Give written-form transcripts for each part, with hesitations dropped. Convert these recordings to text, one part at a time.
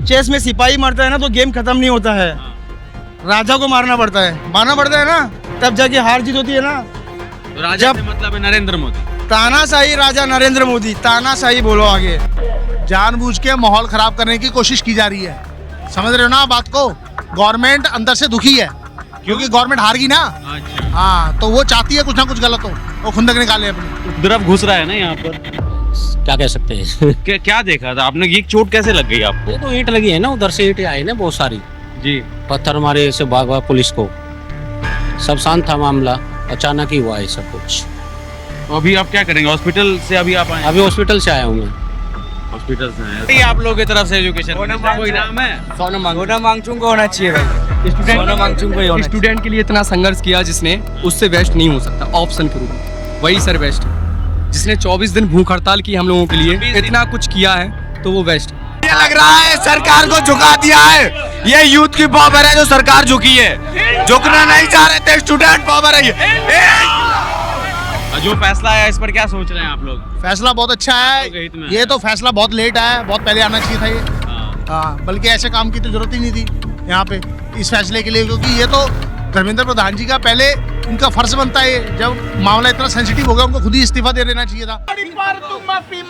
Chess में सिपाही मरता है ना तो गेम खत्म नहीं होता है, राजा को मारना पड़ता है ना, तब जाके हार जीत होती है ना। तो राजा से मतलब है नरेंद्र मोदी। तानाशाही राजा नरेंद्र मोदी, तानाशाही बोलो आगे। जानबूझ के माहौल खराब करने की कोशिश की जा रही है, समझ रहे हो ना बात को। गवर्नमेंट अंदर से दुखी है क्योंकि गवर्नमेंट हार गई ना। अच्छा, हाँ, तो वो चाहती है कुछ ना कुछ गलत हो, वो खुंदक निकाले अपनी। तरफ घुस रहा है ना यहाँ पर। क्या कह सकते हैं। क्या देखा था आपने, ये चोट कैसे लग गई आपको? ये तो ईंट लगी है ना, उधर से ईंटें आई ना बहुत सारी, जी, पत्थर मारे से भागा पुलिस को। सब शांत था मामला, अचानक ही हुआ है सब कुछ। तो अभी आप क्या करेंगे? हॉस्पिटल से अभी आप आए? अभी हॉस्पिटल से आया हूँ मैं। हॉस्पिटल से आए आप लोगों की तरफ से एजुकेशन कोई नाम है? सोनम वांगचुक को होना चाहिए भाई। सोनम वांगचुक को ही होना। स्टूडेंट के लिए इतना संघर्ष किया जिसने, उससे बेस्ट नहीं हो सकता ऑप्शन के रूप में, वही सर बेस्ट है। जिसने 24 दिन भूख हड़ताल की हम लोगों के लिए, इतना कुछ किया है तो वो बेस्ट है। ये लग रहा है सरकार को झुका दिया है, ये यूथ की पावर है जो सरकार झुकी है। झुकना नहीं चाह रहे थे, स्टूडेंट पावर है ये। जो फैसला आया इस पर क्या सोच रहे हैं आप लोग? फैसला बहुत अच्छा है, ये तो फैसला बहुत लेट आया, बहुत पहले आना चाहिए था ये। हाँ, बल्कि ऐसे काम की तो जरूरत ही नहीं थी यहाँ पे इस फैसले के लिए, क्योंकि ये तो धर्मेंद्र प्रधान जी का पहले उनका फर्ज बनता है। जब मामला इतना सेंसिटिव हो गया, उनको खुद ही इस्तीफा दे देना चाहिए था। माफी मांगो, माफी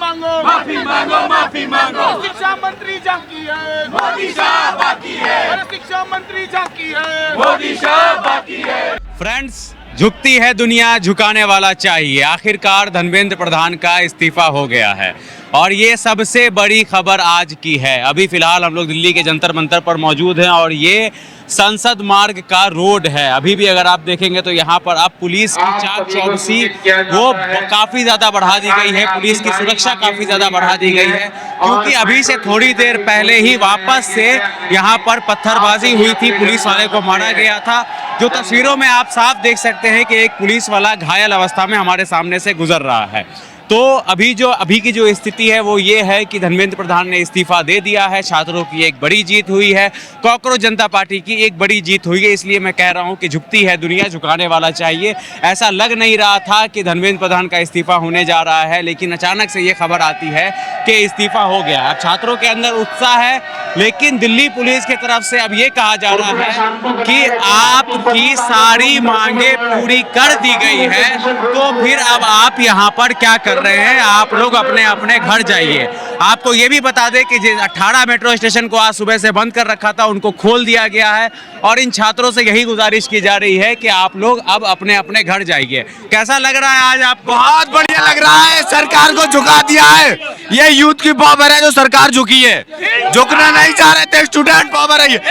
मांगो, माफी मांगो। शिक्षा मंत्री झांकी है, मोदी साहब बाकी है। शिक्षा मंत्री झांकी है, मोदी साहब बाकी है। फ्रेंड्स, झुकती है दुनिया, झुकाने वाला चाहिए। आखिरकार धर्मेंद्र प्रधान का इस्तीफा हो गया है और ये सबसे बड़ी खबर आज की है। अभी फिलहाल हम लोग दिल्ली के जंतर मंतर पर मौजूद हैं और ये संसद मार्ग का रोड है। अभी भी अगर आप देखेंगे तो यहाँ पर अब पुलिस की चाक चौकसी वो काफ़ी ज़्यादा बढ़ा दी गई है, पुलिस की सुरक्षा काफ़ी ज़्यादा बढ़ा दी गई है, क्योंकि अभी से थोड़ी देर पहले ही वापस से यहाँ पर पत्थरबाजी हुई थी, पुलिस वाले को मारा गया था। जो तस्वीरों में आप साफ देख सकते हैं कि एक पुलिस वाला घायल अवस्था में हमारे सामने से गुजर रहा है। तो अभी की जो स्थिति है वो ये है कि धर्मेंद्र प्रधान ने इस्तीफा दे दिया है। छात्रों की एक बड़ी जीत हुई है, कॉकरोच जनता पार्टी की एक बड़ी जीत हुई है। इसलिए मैं कह रहा हूं कि झुकती है दुनिया, झुकाने वाला चाहिए। ऐसा लग नहीं रहा था कि धर्मेंद्र प्रधान का इस्तीफा होने जा रहा है, लेकिन अचानक से ये खबर आती है कि इस्तीफा हो गया। अब छात्रों के अंदर उत्साह है, लेकिन दिल्ली पुलिस की तरफ से अब ये कहा जा रहा है कि आपकी सारी मांगे पूरी कर दी गई है, तो फिर अब आप यहाँ पर क्या कर रहे हैं? आप लोग अपने अपने घर जाइए। आपको ये भी बता दें कि 18 मेट्रो स्टेशन को आज सुबह से बंद कर रखा था, उनको खोल दिया गया है और इन छात्रों से यही गुजारिश की जा रही है कि आप लोग अब अपने अपने घर जाइए। कैसा लग रहा है आज आपको? बहुत बढ़िया लग रहा है, सरकार को झुका दिया है, ये यूथ की पावर है जो सरकार झुकी है। झुकना नहीं चाह रहे थे, स्टूडेंट पावर है ये।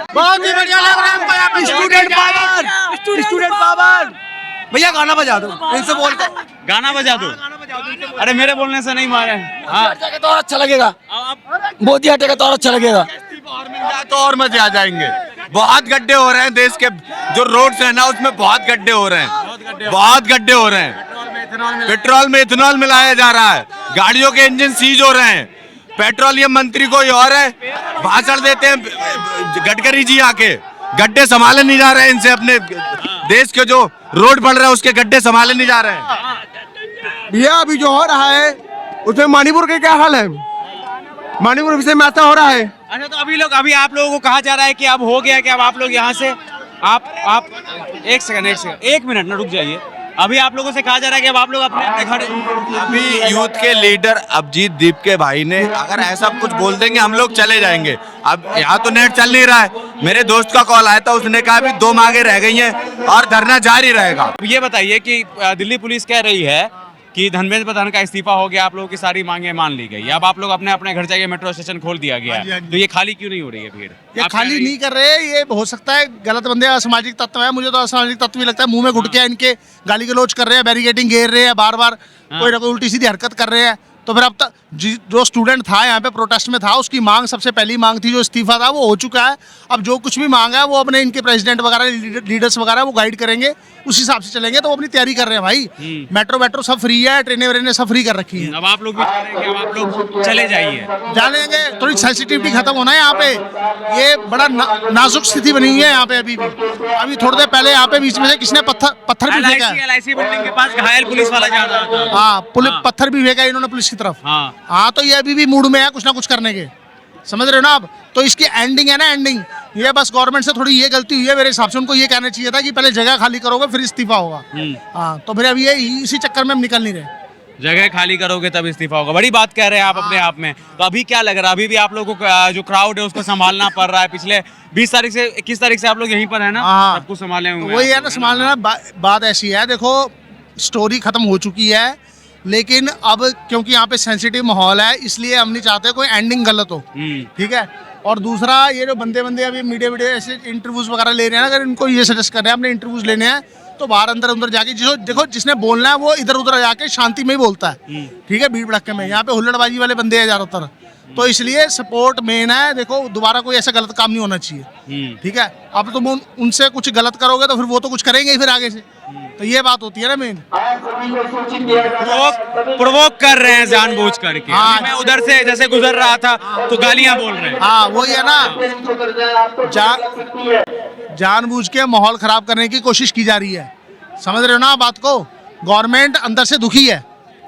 बहुत ही बढ़िया लग रहा है हमको यहाँ पे, स्टूडेंट पावर, स्टूडेंट पावर। भैया गाना बजा दो, इनसे बोलते गाना बजा दो। अरे मेरे बोलने से नहीं मारे। हाँ, तो और अच्छा लगेगा, मोदी हटेगा तो और अच्छा लगेगा। और मिल जाए तो और मजे आ जाएंगे। बहुत गड्ढे हो रहे हैं देश के, जो रोड्स है ना उसमें बहुत गड्ढे हो रहे हैं, बहुत गड्ढे हो रहे हैं। पेट्रोल में इथेनॉल मिलाया जा रहा है, गाड़ियों के इंजन सीज हो रहे हैं। पेट्रोलियम मंत्री कोई और है, भाषण देते हैं गडकरी जी आके, गड्ढे संभाले नहीं जा रहे हैं इनसे। अपने देश के जो रोड बन रहे हैं उसके गड्ढे संभाले नहीं जा रहे हैं। भैया अभी जो हो रहा है उसमें मणिपुर के क्या हाल है? मणिपुर विषय में ऐसा हो रहा है। अच्छा, तो अभी आप लोगों को कहा जा रहा है कि अब हो गया कि अब आप लोग यहाँ से आप एक मिनट ना रुक जाइए। अभी आप लोगों से कहा जा रहा है कि अब आप लोग अपने अपने घर। अभी यूथ के लीडर अभिजीत दीप के भाई ने अगर ऐसा कुछ बोल देंगे हम लोग चले जाएंगे। अब यहाँ तो नेट चल नहीं रहा है, मेरे दोस्त का कॉल आया था, उसने कहा अभी 2 मांगे रह गई हैं और धरना जारी रहेगा। ये बताइए कि दिल्ली पुलिस कह रही है कि धर्मेंद्र प्रधान का इस्तीफा हो गया, आप लोगों की सारी मांगे मान ली गई, अब आप लोग अपने अपने घर जाइए, मेट्रो स्टेशन खोल दिया गया है, तो ये खाली क्यों नहीं हो रही है भीड़? ये खाली नहीं कर रहे, ये हो सकता है गलत बंदे, असामाजिक तत्व है। मुझे तो असामाजिक तत्व भी लगता है, मुंह में घुट के इनके गाली गलौज कर रहे हैं, बैरिकेडिंग घेर रहे हैं, बार बार कोई ना कोई उल्टी सीधी हरकत कर रहे हैं। तो फिर अब तक जो स्टूडेंट था यहाँ पे प्रोटेस्ट में था, उसकी मांग सबसे पहली मांग थी जो इस्तीफा था वो हो चुका है। अब जो कुछ भी मांग है वो अपने इनके प्रेसिडेंट वगैरह लीडर्स वगैरह वो गाइड करेंगे, उस हिसाब से चलेंगे। तो वो अपनी तैयारी कर रहे हैं भाई। मेट्रो सब फ्री है, ट्रेनें व्रेनें सब फ्री कर रखी है। अब आप लोग भी अब आप लोग चले जाइए, जानेंगे। थोड़ी सेंसिटिविटी खत्म होना है यहाँ पे, ये बड़ा नाजुक स्थिति बनी हुई है यहाँ पे। अभी थोड़ी देर पहले यहाँ पे बीच में से किसने पत्थर भी फेंका है। LIC बिल्डिंग के पास घायल पुलिस वाला जा रहा था। हाँ, पत्थर भी फेंका इन्होंने पुलिस की तरफ। हाँ, तो ये अभी भी मूड में है कुछ ना कुछ करने के। समझ रहे हो ना आप? तो इसकी एंडिंग है ना, एंडिंग ये बस गवर्नमेंट से थोड़ी ये गलती हुई है मेरे हिसाब से। उनको ये कहना चाहिए था कि पहले जगह खाली करोगे फिर इस्तीफा होगा। हाँ, तो फिर अब ये इसी चक्कर में हम निकल नहीं रहे। जगह खाली करोगे तब इस्तीफा होगा, बड़ी बात कह रहे हैं आप अपने आप में। तो अभी क्या लग रहा है, अभी भी आप लोगों को जो क्राउड है उसको संभालना पड़ रहा है? पिछले 20 तारीख से 21 तारीख से आप लोग यहीं पर है ना, हाँ। सबको संभाले हुए हैं वही है आप ना, लोग, संभालना ना। बात ऐसी है, देखो स्टोरी खत्म हो चुकी है, लेकिन अब क्योंकि यहाँ पे सेंसिटिव माहौल है इसलिए हम नहीं चाहते कोई एंडिंग गलत हो। ठीक है। और दूसरा, ये जो बंदे अभी मीडिया ऐसे इंटरव्यूज वगैरह ले रहे हैं ना, अगर इनको ये सजेस्ट कर रहे हैं अपने इंटरव्यूज लेने हैं तो बाहर अंदर जाके जो देखो जिसने बोलना है वो इधर उधर जाके शांति में ही बोलता है। ठीक है, भीड़ भड़क्के में। यहाँ पे हुल्लड़बाजी वाले बंदे हैं ज्यादातर, तो इसलिए सपोर्ट मेन है। देखो दोबारा कोई ऐसा गलत काम नहीं होना चाहिए। ठीक है। अब तुम उनसे कुछ गलत करोगे तो फिर वो तो कुछ करेंगे ही फिर आगे से, तो ये बात होती है ना मेन। प्रोवोक कर रहे हैं जानबूझ करके। हाँ। मैं उधर से जैसे गुजर रहा था तो गालियां बोल रहे हैं। हाँ, वही है ना, जानबूझ के माहौल खराब करने की कोशिश की जा रही है। समझ रहे हो ना बात को? गवर्नमेंट अंदर से दुखी है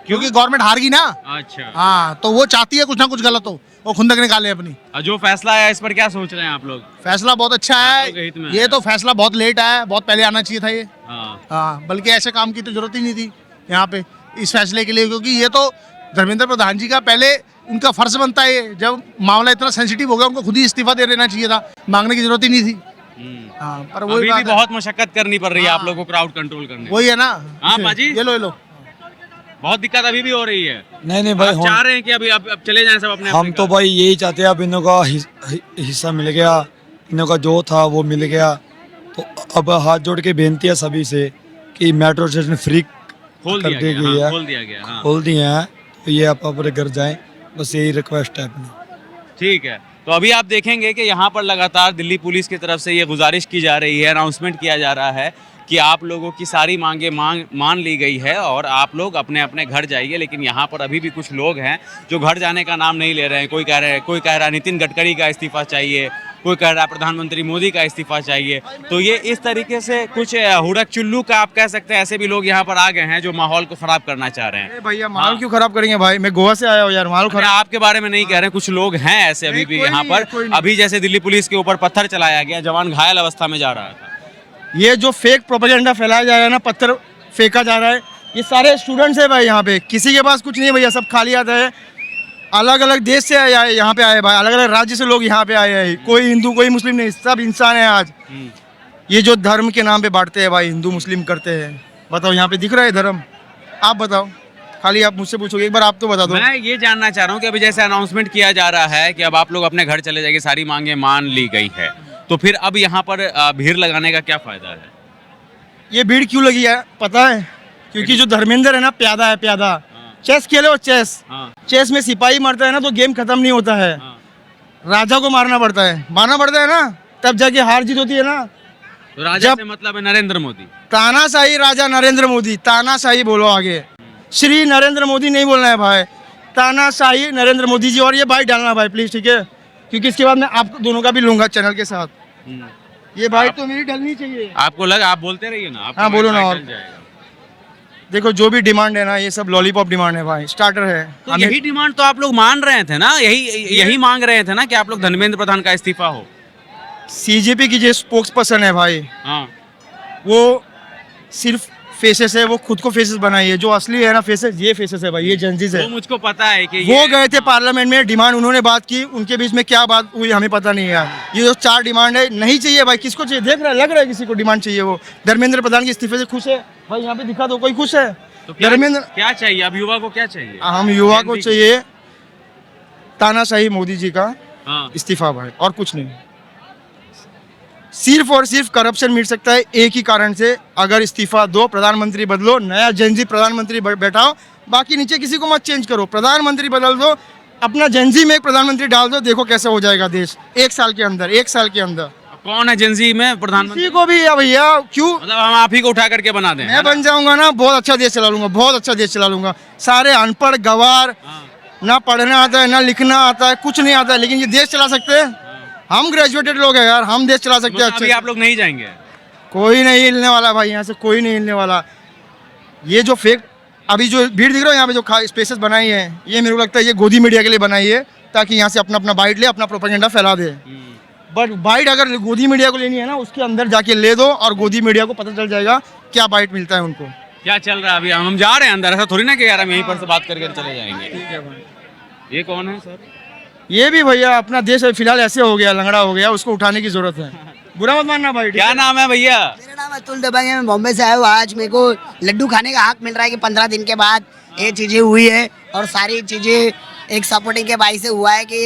क्योंकि गवर्नमेंट हार गई ना। अच्छा। हाँ, तो वो चाहती है कुछ ना कुछ गलत हो, वो खुंदक निकाले अपनी। जो फैसला है इस पर क्या सोच रहे हैं आप लोग? फैसला बहुत अच्छा आप लोग के हित में है। ये तो फैसला बहुत लेट आया है, बहुत पहले आना चाहिए था ये। हाँ। हाँ, बल्कि ऐसे काम की तो जरूरत ही नहीं थी यहाँ पे इस फैसले के लिए, क्योंकि ये तो धर्मेंद्र प्रधान जी का पहले उनका फर्ज बनता है। ये जब मामला इतना सेंसिटिव हो गया उनको खुद ही इस्तीफा दे देना चाहिए था, मांगने की जरूरत ही नहीं थी। हाँ, पर अभी वही भी बात है। बहुत मशक्कत करनी पड़ रही है आप लोगों को क्राउड कंट्रोल करने में। वही है ना। हाँ, बाजी। ये लो, ये लो। बहुत दिक्कत अभी भी हो रही है। नहीं भाई, आप चाह रहे हैं कि अभी अब चले जाएं सब अपने हम तो भाई यही चाहते हैं, अब इन्हों का हिस्सा मिल गया, इन्हों का जो था वो मिल गया। तो अब हाथ जोड़ के बेनती है सभी से कि मेट्रो स्टेशन फ्री खोल कर दिया दी गया, गई हाँ, है, खोल दिया गया, हाँ। खोल दिए हैं, तो ये आप अपने घर जाएं, बस यही रिक्वेस्ट है अपनी। ठीक है। तो अभी आप देखेंगे कि यहाँ पर लगातार दिल्ली पुलिस की तरफ से ये गुजारिश की जा रही है, अनाउंसमेंट किया जा रहा है कि आप लोगों की सारी मांगे मान ली गई है और आप लोग अपने अपने घर जाइए। लेकिन यहाँ पर अभी भी कुछ लोग हैं जो घर जाने का नाम नहीं ले रहे हैं। कोई कह रहा है नितिन गडकरी का इस्तीफा चाहिए, कोई कह रहा है प्रधानमंत्री मोदी का इस्तीफा चाहिए। तो ये इस तरीके से कुछ हुड़क चुल्लू का आप कह सकते हैं, ऐसे भी लोग यहाँ पर आ गए हैं जो माहौल को खराब करना चाह रहे हैं। भैया माहौल क्यों खराब करेंगे भाई? मैं गोवा से आया हूँ यार, माहौल अरे खराब। आपके बारे में नहीं कह रहे हैं, कुछ लोग हैं ऐसे अभी भी कोई यहाँ नहीं, पर। कोई नहीं। अभी जैसे दिल्ली पुलिस के ऊपर पत्थर चलाया गया, जवान घायल अवस्था में जा रहा था। ये जो फेक प्रोपेगेंडा फैलाया जा रहा है ना, पत्थर फेंका जा रहा है, ये सारे स्टूडेंट्स है भाई। यहाँ पे किसी के पास कुछ नहीं है भैया, सब खाली आता है। अलग अलग देश से यहाँ पे आए भाई, अलग अलग राज्य से लोग यहाँ पे आए हैं। कोई हिंदू कोई मुस्लिम नहीं, सब इंसान है आज। ये जो धर्म के नाम पे बांटते हैं भाई, हिंदू मुस्लिम करते हैं, बताओ यहाँ पे दिख रहा है धर्म? आप बताओ, खाली आप मुझसे पूछोगे, एक बार आप तो बता दो। मैं ये जानना चाह रहा हूँ कि अभी जैसे अनाउंसमेंट किया जा रहा है कि अब आप लोग अपने घर चले जाइए, सारी मांगे मान ली गई है, तो फिर अब यहाँ पर भीड़ लगाने का क्या फायदा है? ये भीड़ क्यों लगी है पता है? क्योंकि जो धर्मेंद्र है ना, प्यादा है, प्यादा। चेस खेलो, चेस। चेस में सिपाही मरता है ना तो गेम खत्म नहीं होता है। राजा को मारना पड़ता है ना, तब जाके हार जीत होती है ना। तो राजा से मतलब है नरेंद्र मोदी। तानाशाही राजा नरेंद्र मोदी, तानाशाही बोलो आगे, श्री नरेंद्र मोदी नहीं बोलना है भाई, तानाशाही नरेंद्र मोदी जी। और ये भाई डालना भाई प्लीज, ठीक है? क्योंकि इसके बाद मैं आप दोनों का भी लूंगा चैनल के साथ। ये भाई तो मेरी डलनी चाहिए। आपको लगा, आप बोलते रहिए ना। हाँ बोलो ना। और देखो जो भी डिमांड है ना, ये सब लॉलीपॉप डिमांड है भाई, स्टार्टर है। तो यही डिमांड तो आप लोग मान रहे थे ना, यही मांग रहे थे ना कि आप लोग धर्मेंद्र प्रधान का इस्तीफा हो। सीजेपी की जो स्पोक्स पर्सन है भाई, हाँ। वो सिर्फ फेसेस है, वो खुद को फेसेस बनाई है। जो असली है ना फेसेस, ये फेसेस है भाई, ये जेंजीज है। वो मुझको पता है कि वो गए थे पार्लियामेंट में, डिमांड उन्होंने बात की, उनके बीच में क्या बात हुई हमें पता नहीं है। ये जो 4 डिमांड है, नहीं चाहिए भाई, किसको चाहिए? देख रहा है, लग रहा है किसी को डिमांड चाहिए। वो धर्मेंद्र प्रधान के इस्तीफे से खुश है भाई? यहाँ पे दिखा दो, कोई खुश है? तो क्या, धर्मेंद्र क्या चाहिए अब युवा को? क्या चाहिए? हम युवा को चाहिए तानाशाही मोदी जी का हाँ। इस्तीफा भाई, और कुछ नहीं। सिर्फ और सिर्फ करप्शन मिट सकता है एक ही कारण से, अगर इस्तीफा दो, प्रधानमंत्री बदलो, नया जेनजी प्रधानमंत्री बैठाओ, बाकी नीचे किसी को मत चेंज करो, प्रधानमंत्री बदल दो, अपना जेनजी में एक प्रधानमंत्री डाल दो, देखो कैसे हो जाएगा देश 1 साल के अंदर। 1 साल के अंदर कौन है जेनजी में प्रधानमंत्री? किसी को भी या भैया, क्यों? मतलब हम आप ही को उठा करके बना दें? मैं बन जाऊंगा ना, बहुत अच्छा देश चला लूंगा, बहुत अच्छा देश चला लूंगा। सारे अनपढ़ गवार, ना पढ़ना आता है ना लिखना आता है, कुछ नहीं आता है, लेकिन ये देश चला सकते हैं। हम ग्रेजुएटेड लोग हैं यार, हम देश चला सकते हैं अभी अच्छे। आप लोग नहीं जाएंगे? कोई नहीं हिलने वाला भाई, यहाँ से कोई नहीं हिलने वाला। ये जो फेक अभी जो भीड़ दिख रहा है यहाँ पे, जो स्पेसेस बनाई है, ये मेरे को लगता है ये गोदी मीडिया के लिए बनाई है, ताकि यहाँ से अपना अपना बाइट ले, अपना प्रोपेगेंडा फैला दे। बट बाइट अगर गोदी मीडिया को लेनी है ना, उसके अंदर जाके ले दो और गोदी मीडिया को पता चल जाएगा क्या बाइट मिलता है उनको। क्या चल रहा है अभी? हम जा रहे हैं अंदर, ऐसा थोड़ी ना कि यार हम यहीं पर से बात करके चले जाएंगे। ये कौन है सर? ये भी भैया अपना देश फिलहाल ऐसे हो गया, लंगड़ा हो गया, उसको उठाने की जरूरत है। बुरा मत मानना भाई। क्या नाम है भैया? मेरा नाम अतुल दबंग है, मैं बॉम्बे से आया हूँ। आज मेरे को लड्डू खाने का हक मिल रहा है कि 15 दिन के बाद ये चीज़ें हुई है और सारी चीज़ें एक सपोर्टिंग के भाई से हुआ है कि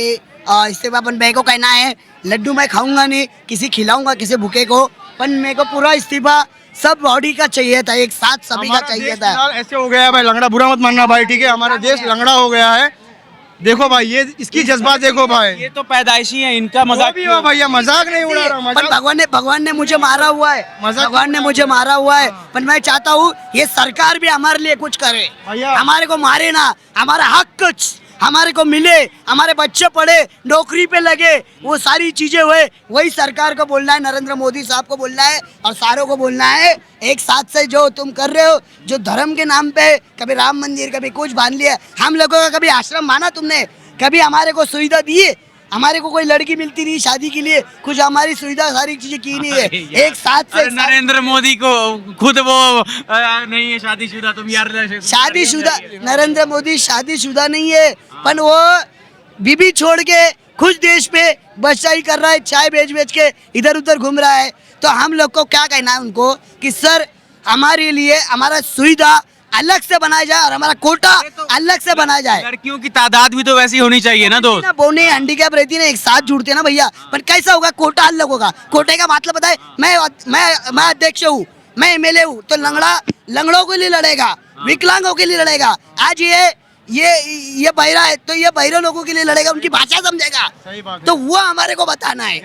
इससे अपन भाई को कहना है लड्डू मैं खाऊंगा नहीं, किसी खिलाऊंगा किसी भूखे को, पर मेरे को पूरा इस्तीफा सब बॉडी का चाहिए था, एक साथ सभी का चाहिए था। फिलहाल ऐसे हो गया है भाई, लंगड़ा बुरा मत मानना भाई, ठीक है? हमारा देश लंगड़ा हो गया है। देखो भाई, ये इसकी जज्बात देखो भाई। ये तो पैदाइशी है, इनका मजाक भी हो भैया, मजाक नहीं उड़ा रहा। पर भगवान ने मुझे मारा हुआ है, भगवान ने मुझे मारा हुआ है, पर मैं चाहता हूँ ये सरकार भी हमारे लिए कुछ करे, हमारे को मारे ना, हमारा हक कुछ हमारे को मिले, हमारे बच्चे पढ़े, नौकरी पे लगे, वो सारी चीजें हुए। वही सरकार को बोलना है, नरेंद्र मोदी साहब को बोलना है और सारों को बोलना है एक साथ से जो तुम कर रहे हो, जो धर्म के नाम पे कभी राम मंदिर कभी कुछ बांध लिया। हम लोगों का कभी आश्रम माना तुमने? कभी हमारे को सुविधा दी? हमारे को कोई लड़की मिलती नहीं शादी के लिए, कुछ हमारी सुविधा सारी चीजें की नहीं है। एक साथ से नरेंद्र मोदी को खुद वो नहीं है शादीशुदा, तुम यार शादीशुदा नरेंद्र मोदी शादीशुदा नहीं है, पर वो बीबी छोड़ के खुद देश पे बचाई कर रहा है, चाय बेच बेच के इधर उधर घूम रहा है। तो हम लोग को क्या कहना है उनको कि सर हमारे लिए हमारा सुविधा अलग से बनाया जाए और हमारा कोटा अलग से बनाया जाए। लड़कियों की तादाद भी तो वैसी होनी चाहिए ना दोस्त। ना बोने हैंडीकैप रहती है ना, एक साथ जुड़ते हैं ना भैया, पर कैसा होगा? कोटा अलग होगा। कोटे का मतलब पता है? मैं अध्यक्ष हूँ, मैं एमएलए हूँ, तो लंगड़ों के लिए लड़ेगा, विकलांगों के लिए लड़ेगा। आज ये बहिरा है तो ये बहिरा लोगों के लिए लड़ेगा, उनकी भाषा समझेगा। तो वो हमारे को बताना है,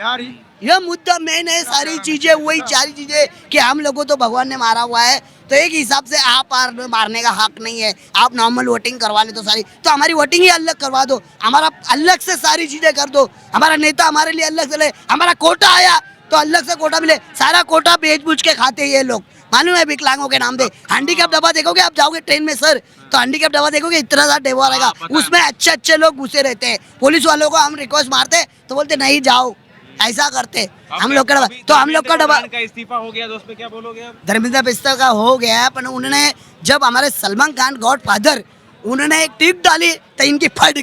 यह मुद्दा मेन है। सारी चीजें वही सारी चीजें कि हम लोगों तो भगवान ने मारा हुआ है, तो एक हिसाब से आप मारने का हक नहीं है। आप नॉर्मल वोटिंग करवा ले तो सारी, तो हमारी वोटिंग ही अलग करवा दो, हमारा अलग से सारी चीजें कर दो, हमारा नेता हमारे लिए अलग से ले, हमारा कोटा आया तो अलग से कोटा मिले। सारा कोटा बेच बूझ के खाते ये लोग, मालूम है? विकलांगों के नाम पे हैंडीकैप दवा देखोगे, आप जाओगे ट्रेन में सर तो हैंडीकैप दवा देखोगे, इतना सा डेवा रहेगा, उसमें अच्छे लोग घुसे रहते हैं। पुलिस वालों को हम रिक्वेस्ट मारते तो बोलते नहीं जाओ, ऐसा करते हम लोग का। तो हम लोग का डबा का इस्तीफा हो गया, दोस्त पे क्या बोलोगे आप? धर्मेंद्र पिस्ता का हो गया है, पर उन्होंने जब हमारे सलमान खान गॉडफादर उन्होंने एक टिप डाली तो इनकी फट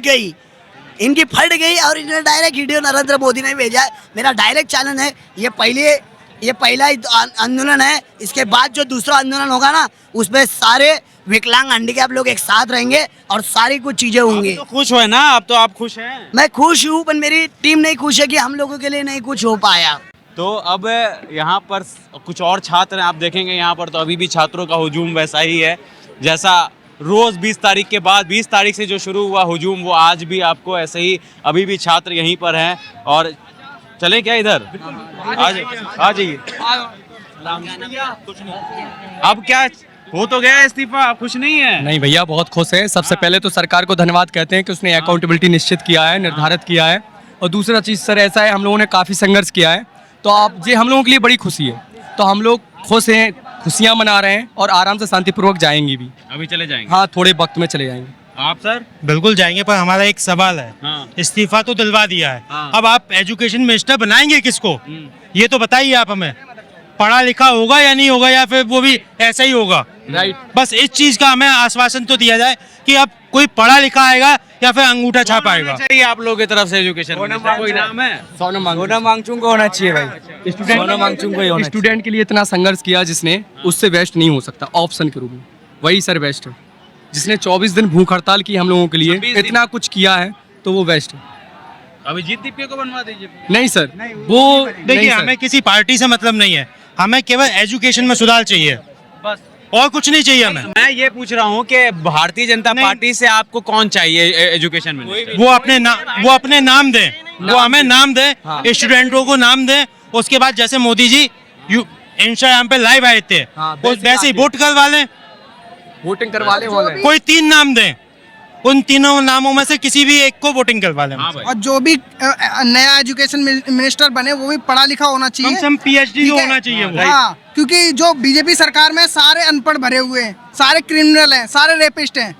गई और इन्होंने डायरेक्ट वीडियो नरेंद्र मोदी ने भेजा है। मेरा डायरेक्ट चैनल है, ये पहला आंदोलन है, इसके बाद जो दूसरा आंदोलन होगा ना, उसमें सारे विकलांग हैंडीकैप लोग एक साथ रहेंगे और सारी कुछ चीजें होंगी। तो खुश हो ना? अब तो आप खुश हैं? मैं खुश हूँ, पर मेरी टीम नहीं खुश है कि हम लोगों के लिए नहीं कुछ हो पाया। तो अब यहाँ पर कुछ और छात्र हैं, आप देखेंगे यहाँ पर तो अभी भी छात्रों का हुजूम वैसा ही है जैसा रोज 20 तारीख के बाद 20 तारीख से जो शुरू हुआ हुजूम, वो आज भी आपको ऐसे ही अभी भी छात्र यहीं पर हैं। और चले क्या इधर? आ जाइए। अब क्या हो तो गया इस्तीफा, आप खुश नहीं है? नहीं भैया, बहुत खुश है। सबसे पहले तो सरकार को धन्यवाद कहते हैं कि उसने अकाउंटेबिलिटी निश्चित किया है, निर्धारित किया है। और दूसरा चीज़ सर ऐसा है, हम लोगों ने काफ़ी संघर्ष किया है, तो आप ये हम लोगों के लिए बड़ी खुशी है। तो हम लोग खुश हैं, खुशियाँ मना रहे हैं और आराम से शांतिपूर्वक जाएंगे भी। अभी चले जाएंगे? हाँ, थोड़े वक्त में चले जाएंगे। आप सर? बिल्कुल जाएंगे, पर हमारा एक सवाल है। हाँ। इस्तीफा तो दिलवा दिया है, हाँ। अब आप एजुकेशन मिनिस्टर बनाएंगे किसको, ये तो बताइए आप हमें। पढ़ा लिखा होगा या नहीं होगा, या फिर वो भी ऐसा ही होगा? राइट। बस इस चीज का हमें आश्वासन तो दिया जाए कि अब कोई पढ़ा लिखा आएगा या फिर अंगूठा छाप आएगा। चाहिए आप लोगों की तरफ से एजुकेशन मिनिस्टर, कोई नाम है? सोनम वांगचुक को होना चाहिए भाई। सोनम वांगचुक को ही होना चाहिए। स्टूडेंट के लिए इतना संघर्ष किया जिसने, उससे बेस्ट नहीं हो सकता ऑप्शन के रूप में, वही सर बेस्ट है। जिसने 24 दिन भूख हड़ताल की हम लोगों के लिए, इतना कुछ किया है, तो वो बेस्ट है। अभिजीत दीपके को बनवा दीजिए। नहीं सर, वो देखिए, हमें किसी पार्टी से मतलब नहीं है, हमें केवल एजुकेशन में सुधार चाहिए, बस, और कुछ नहीं चाहिए हमें। मैं ये पूछ रहा हूँ कि भारतीय जनता पार्टी से आपको कौन चाहिए एजुकेशन मिनिस्टर? वो अपने नाम दें, वो हमें नाम दें, स्टूडेंटों को नाम दें। उसके बाद जैसे मोदी जी इंस्टाग्राम पे लाइव आए थे, वैसे ही वोट करवा लें, वोटिंग करवा ले। कोई 3 नाम दें, उन तीनों नामों में से किसी भी एक को वोटिंग करवा लें। और जो भी नया एजुकेशन मिनिस्टर बने वो भी पढ़ा लिखा होना चाहिए, कम से कम PhD होना चाहिए वो। हाँ, क्योंकि जो बीजेपी सरकार में सारे अनपढ़ भरे हुए हैं, सारे क्रिमिनल हैं, सारे रेपिस्ट हैं,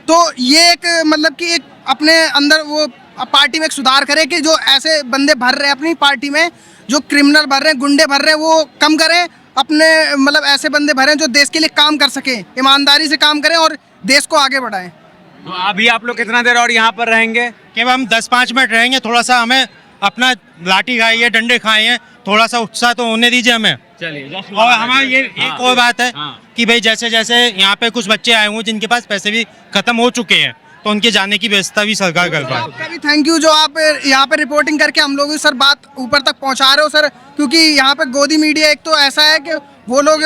तो ये एक मतलब कि एक अपने अंदर वो पार्टी में एक सुधार करे कि जो ऐसे बंदे भर रहे हैं अपनी पार्टी में, जो क्रिमिनल भर रहे हैं, गुंडे भर रहे हैं, वो कम करें। अपने मतलब ऐसे बंदे भरें जो देश के लिए काम कर सकें, ईमानदारी से काम करें और देश को आगे बढ़ाएं। तो अभी आप लोग कितना देर और यहाँ पर रहेंगे? केवल हम 10-5 मिनट रहेंगे, थोड़ा सा हमें अपना लाठी खाई है, डंडे खाए हैं, थोड़ा सा उत्साह तो होने दीजिए हमें। चलिए। और हमारी ये एक और बात है कि भाई जैसे जैसे यहाँ पे कुछ बच्चे आए हुए हैं जिनके पास पैसे भी खत्म हो चुके हैं, तो उनके जाने की व्यवस्था भी सरकार कर पाए। आपका भी थैंक यू जो आप यहाँ पे रिपोर्टिंग करके हम लोग सर बात ऊपर तक पहुँचा रहे हो सर, क्योंकि यहाँ पे गोदी मीडिया एक तो ऐसा है कि वो लोग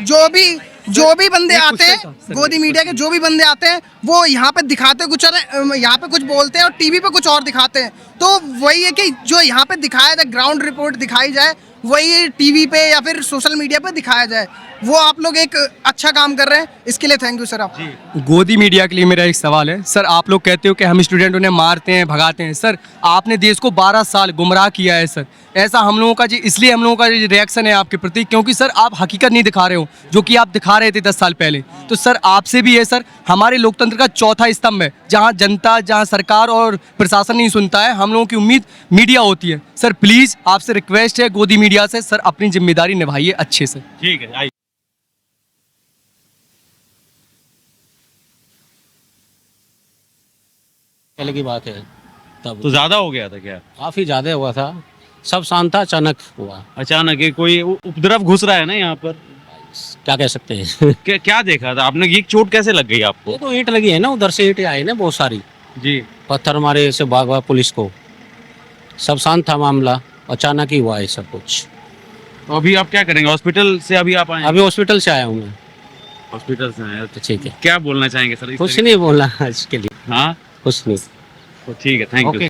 जो भी बंदे आते हैं, गोदी मीडिया के जो भी बंदे आते हैं वो यहाँ पे दिखाते कुछ और यहाँ पे कुछ बोलते हैं और टीवी पे कुछ और दिखाते हैं। तो वही है कि जो यहाँ पे दिखाया जाए, ग्राउंड रिपोर्ट दिखाई जाए, वही टीवी पे या फिर सोशल मीडिया पे दिखाया जाए। वो आप लोग एक अच्छा काम कर रहे हैं, इसके लिए थैंक यू सर आप। गोदी मीडिया के लिए मेरा एक सवाल है सर, आप लोग कहते हो कि हम स्टूडेंट उन्हें मारते हैं, भगाते हैं। सर आपने देश को 12 साल गुमराह किया है सर। ऐसा हम लोगों का जी, इसलिए हम लोगों का रिएक्शन है आपके प्रति, क्योंकि सर आप हकीकत नहीं दिखा रहे हो जो कि आप दिखा रहे थे 10 साल पहले। तो सर आपसे भी है सर, हमारे लोकतंत्र का चौथा स्तंभ है, जहाँ जनता, जहाँ सरकार और प्रशासन नहीं सुनता है, हम लोगों की उम्मीद मीडिया होती है। सर प्लीज़ आपसे रिक्वेस्ट है गोदी मीडिया से, सर अपनी जिम्मेदारी निभाइए अच्छे से। ठीक है, आइए। पहले की बात है तब तो ज्यादा हो गया था क्या? काफ़ी ज़्यादा हुआ था, सब शांत था, अचानक हुआ। अचानक ये कोई उपद्रव घुस रहा है ना यहाँ पर, क्या कह सकते हैं। क्या देखा था आपने? ये चोट कैसे लग गई आपको? ये तो ईंट लगी है ना, उधर से ईंटें आई ना बहुत सारी, जी। पत्थर मारे से भागवा पुलिस को, सब शांत था मामला, अचानक ही हुआ है सब कुछ। तो अभी आप क्या करेंगे? हॉस्पिटल से अभी आप आए? अभी हॉस्पिटल से आया हूँ मैं। हॉस्पिटल से आए, तो ठीक है, क्या बोलना चाहेंगे सर? कुछ नहीं बोलना इसके लिए, हाँ कुछ नहीं। तो ठीक है, थैंक यू।